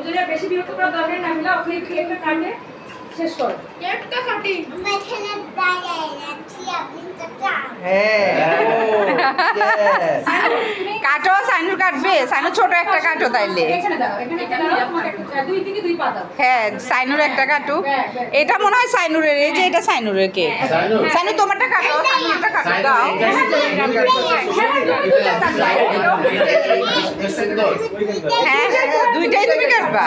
ওদের বেশি বিরক্ত করার দরকার না মিলা ওকে কেকটা কাটে শেষ কর কেকটা কাটি আমরা এখানে দাঁড়িয়ে আছি আপনি কাটা হ্যাঁ কাটো সাইনুর কাটবে সাইনু ছোট একটা কাটো তাইলে এখানে দাও এখানে দাও তোমার দুই থেকে দুই পা দাও হ্যাঁ সাইনুর একটা কাটো এটা মনে হয় সাইনুরের এই যে এটা সাইনুরের কেক সাইনু তোমারটা কাটো সাইনুরটা কাটো দাও হ্যাঁ দুইটাই তুমি কাটবা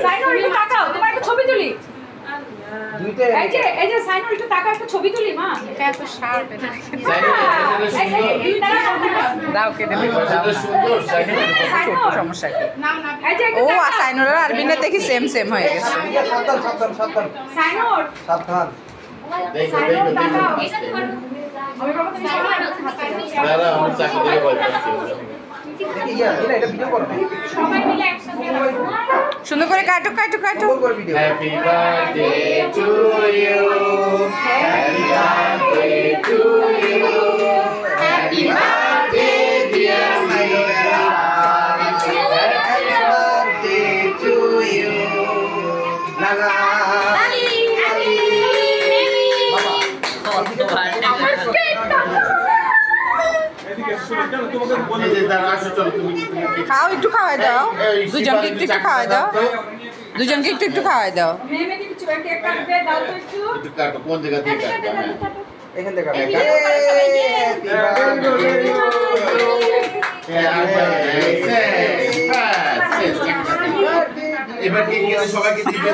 সাইনুর একটু তাকাও তোমার একটা ছবি তুলি এই যে সাইনুর একটু তাকাও একটা ছবি তুলি মা এটা এত শার্প এটা দাও কে দেবে সমস্যা কি ও সাইনুর আর আরবিনের দেখি সেম সেম হয়ে গেছে সাইনুর সাবধান সাইনুর তাকাও দাদা আমি চাকরি থেকে বল করছি এটা ভিডিও করো সবাই মিলে একসাথে সুন্দর করে কাটো কাটো কাটো video happy birthday to you happy birthday to you happy birthday dear Sainura happy birthday to you লাগা খাও একটু খাওয়াই দাও দুজনকে একটু একটু খাওয়াই দাও দুজনকে একটু একটু খাওয়াই দাও মেয়ে কিছু কেক কাটবে দাও তো একটু একটু কাটো কোন জায়গা থেকে কাটবে এখান থেকে এবার কি সবাইকে দিবে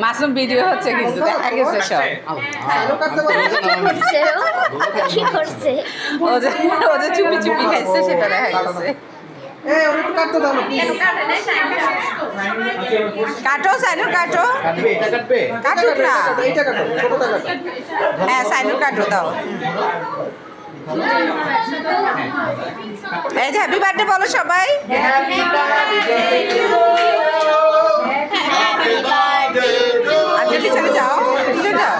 মাসুম ভিডিও হচ্ছে কিন্তু দেখা গেছে সব কি করছে ও যে চুপি চুপি খাইছে সেটা দেখা গেছে কাটতে দাও কাটো সাইনুর কাটো কাটবে এটা কাটবে কাটো না এইটা কাটো ছোটটা কাটো হ্যাঁ সাইনুর কাটো দাও এই যে হ্যাপি বার্থডে বলো সবাই happy birthday to you happy birthday to আজকে পিছনে যাও পিছনে যাও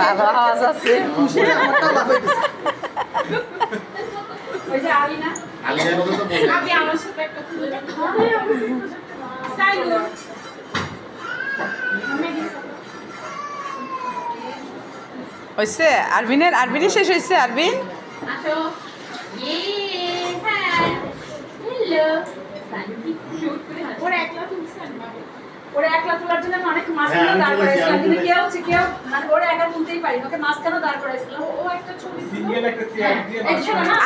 বাবা আওয়াজ আছে ওই যে আলিনা আলিয়ার মতো তো বলে আমি আমার সাথে একটা তুলে সাইনুর হয়েছে আরবিনের শেষ হয়েছে আরবিন আসো ইয়ে হ্যাঁ হ্যালো ওরা একলা তুলছেন ওরা একলা তোলার জন্য অনেক মাঝখানে দাঁড় করাইছিলাম কিন্তু কেউ মানে ওরা একা তুলতেই পারি ওকে মাঝখানে দাঁড় করাইছিলাম ও একটা ছবি সিঙ্গেল একটা চেয়ার দিয়ে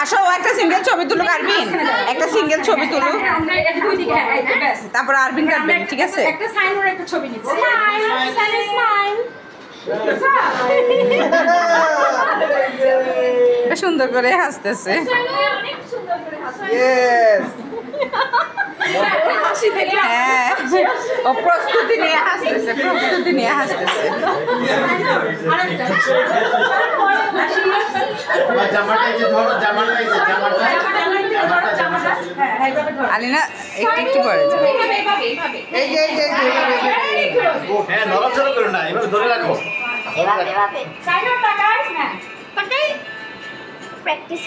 আসো ও একটা সিঙ্গেল ছবি তুলুক আরবিন একটা সিঙ্গেল ছবি তুলুক আমরা এটা দুই দিকে হ্যাঁ এই ব্যাস তারপর আরবিন কাটবে ঠিক আছে একটা সাইনুর একটা ছবি নিব স্মাইল সুন্দর করে হাসতেছে অনেক সুন্দর করে হাসি ইয়েস হাসি দেখে হ্যাঁ ও প্রস্তুতি নিয়ে হাসতেছে জামাটা এই যে ধরো জামাটা এই যে জামাটা আলিনা একটু একটু করে যাও এই যে হ্যাঁ নড়াচড়া করো না এভাবে ধরে রাখো সাইনুর তাকাই হ্যাঁ তাকাই প্র্যাকটিস